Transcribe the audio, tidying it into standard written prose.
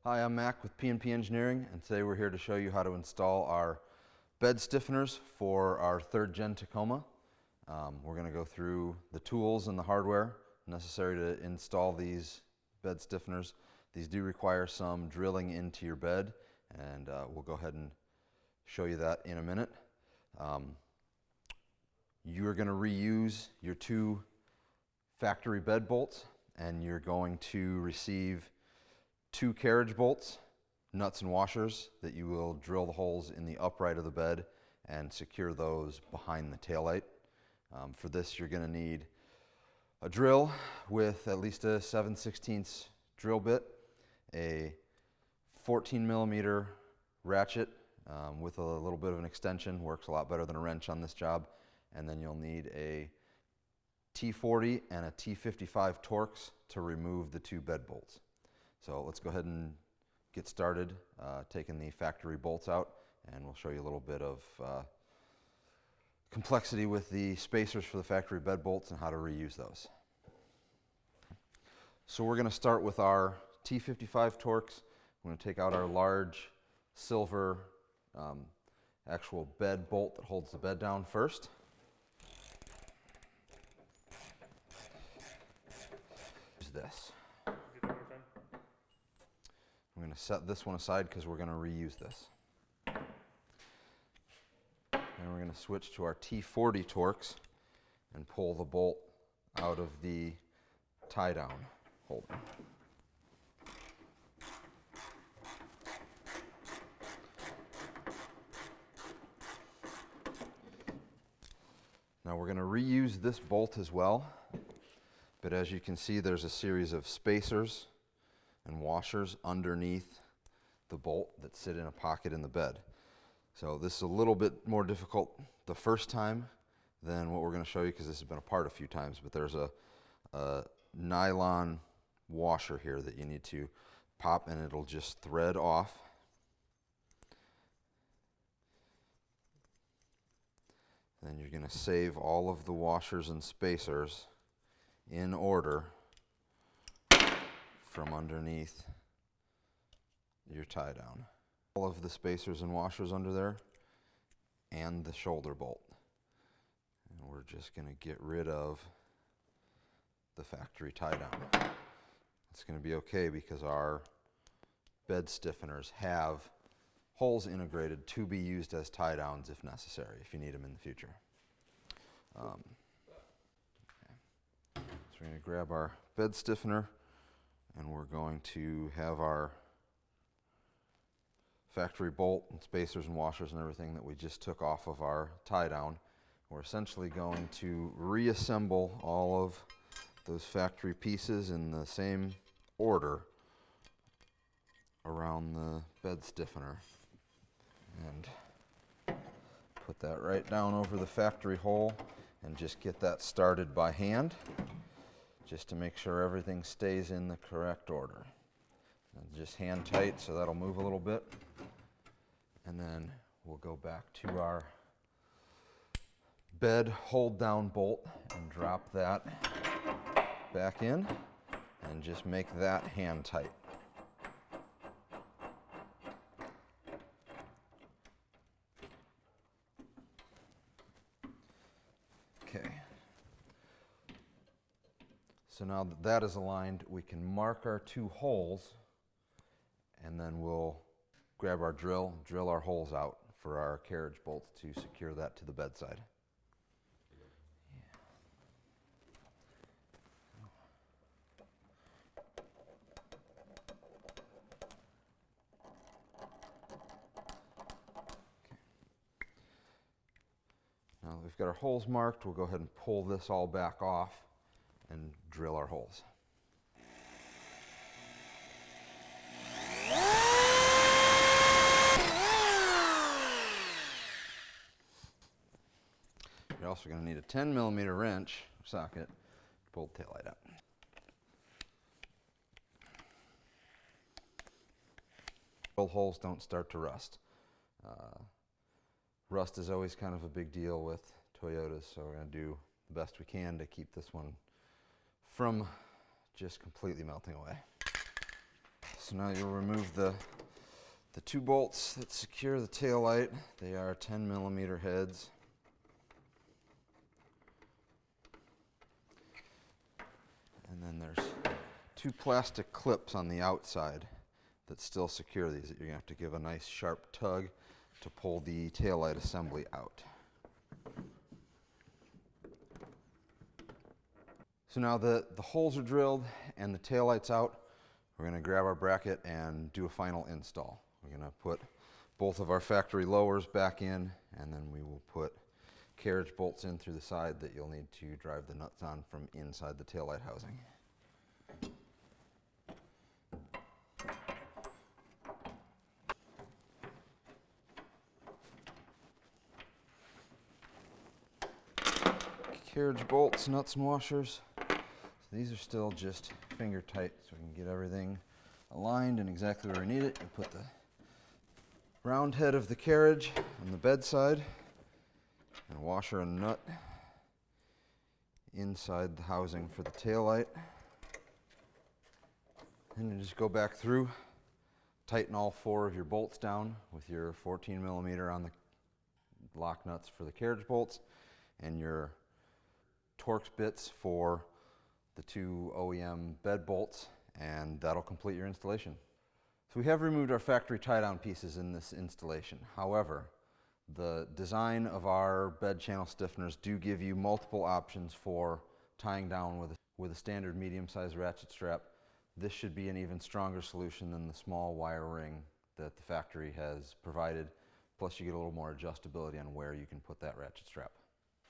Hi, I'm Mac with P&P Engineering, and today we're here to show you how to install our bed stiffeners for our 3rd gen Tacoma. We're going to go through the tools and the hardware necessary to install these bed stiffeners. These do require some drilling into your bed, and we'll go ahead and show you that in a minute. You're going to reuse your 2 factory bed bolts, and you're going to receive 2 carriage bolts, nuts and washers that you will drill the holes in the upright of the bed and secure those behind the taillight. For this, you're going to need a drill with at least a 7/16 drill bit, a 14mm ratchet with a little bit of an extension, works a lot better than a wrench on this job, and then you'll need a T40 and a T55 Torx to remove the 2 bed bolts. So let's go ahead and get started taking the factory bolts out, and we'll show you a little bit of complexity with the spacers for the factory bed bolts and how to reuse those. So we're going to start with our T55 Torx. We're going to take out our large silver actual bed bolt that holds the bed down first. Use this. I'm going to set this one aside because we're going to reuse this. And we're going to switch to our T40 Torx and pull the bolt out of the tie-down holder. Now we're going to reuse this bolt as well, but as you can see, there's a series of spacers and washers underneath the bolt that sit in a pocket in the bed. So this is a little bit more difficult the first time than what we're going to show you, because this has been apart a few times, but there's a nylon washer here that you need to pop, and it'll just thread off. Then you're going to save all of the washers and spacers in order from underneath your tie down. All of the spacers and washers under there and the shoulder bolt. And we're just going to get rid of the factory tie down. It's going to be okay because our bed stiffeners have holes integrated to be used as tie downs if necessary, if you need them in the future. So we're going to grab our bed stiffener, and we're going to have our factory bolt and spacers and washers and everything that we just took off of our tie down. We're essentially going to reassemble all of those factory pieces in the same order around the bed stiffener, and put that right down over the factory hole and just get that started by hand, just to make sure everything stays in the correct order. And just hand tight, so that'll move a little bit. And then we'll go back to our bed hold down bolt and drop that back in and just make that hand tight. Okay. So now that that is aligned, we can mark our 2 holes, and then we'll grab our drill our holes out for our carriage bolts to secure that to the bedside. Now that we've got our holes marked, we'll go ahead and pull this all back off and drill our holes. You're also going to need a 10mm wrench socket to pull the taillight out. Holes don't start to rust. Rust is always kind of a big deal with Toyotas, so we're going to do the best we can to keep this one from just completely melting away. So now you'll remove the two bolts that secure the tail light. They are 10mm heads. And then there's two plastic clips on the outside that still secure these that you're going to have to give a nice sharp tug to pull the taillight assembly out. So now the holes are drilled and the taillight's out. We're going to grab our bracket and do a final install. We're going to put both of our factory lowers back in, and then we will put carriage bolts in through the side that you'll need to drive the nuts on from inside the taillight housing. Carriage bolts, nuts and washers. So these are still just finger tight, so we can get everything aligned and exactly where we need it. You put the round head of the carriage on the bedside, and a washer and nut inside the housing for the taillight. And you just go back through, tighten all 4 of your bolts down with your 14mm on the lock nuts for the carriage bolts, and your Torx bits for the 2 OEM bed bolts, and that'll complete your installation. So we have removed our factory tie-down pieces in this installation. However, the design of our bed channel stiffeners do give you multiple options for tying down with a standard medium-sized ratchet strap. This should be an even stronger solution than the small wire ring that the factory has provided. Plus you get a little more adjustability on where you can put that ratchet strap.